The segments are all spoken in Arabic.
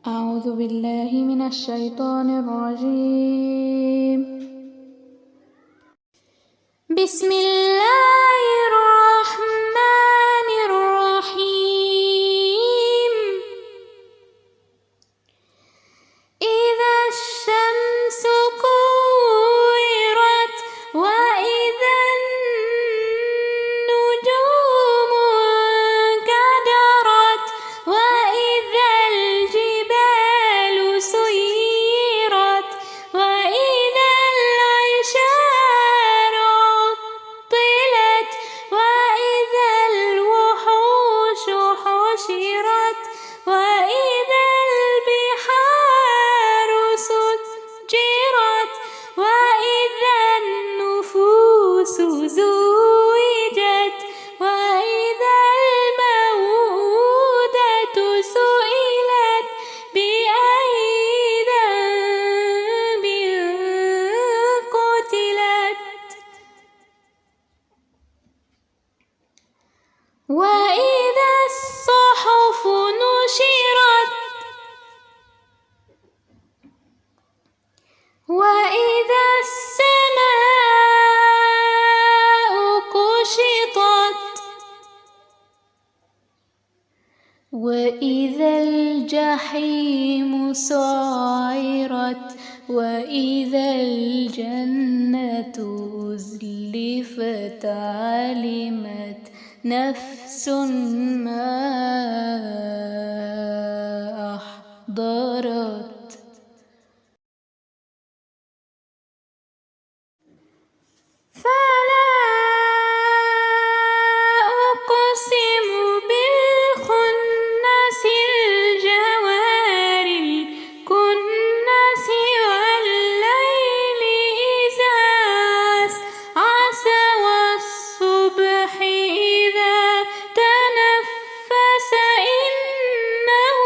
أعوذ بالله من الشيطان الرجيم. بسم الله الرحمن الرحيم. إذا الشمس كورت وإذا النجوم انكدرت وإذا الجبال سيرت وإذا العشار عطلت وإذا الوحوش حشرت وإذا البحار سجرت وإذا النفوس زوجت وإذا الموءودة سئلت بأي ذنب قتلت وإذا الصحف نشرت وإذا السماء كشطت وإذا الجحيم سعرت وإذا الجنة أزلفت علمت نفس ما أحضرت فلا أقسم بالخنس الجوار الكنس والليل إذا عسعس والصبح إذا تنفس إنه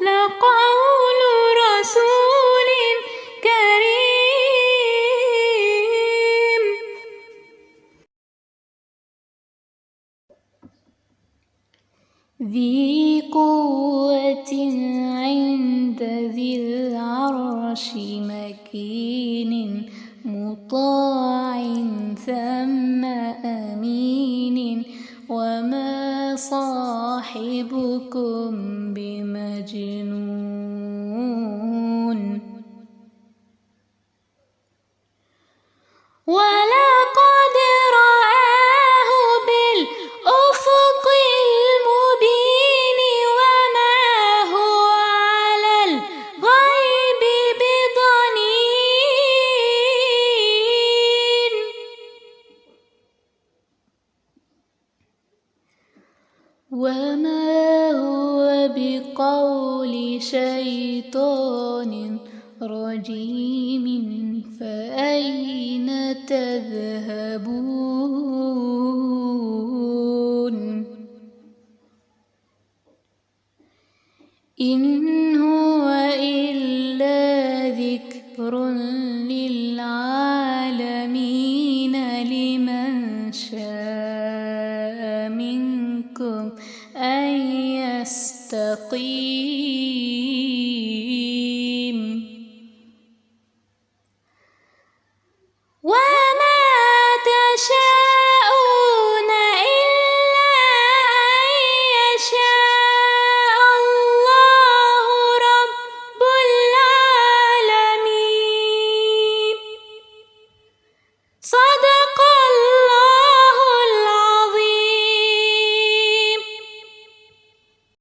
لقول رسول كريم ذي قوة عند ذي العرش مكين مطاع ثم أمين وما صاحبكم بمجنون ولقد رآه بالأفق المبين وما هو على الغيب بضنين وما هو بقول شيطان رجيم فأين تذهبون إن هو إلا ذكر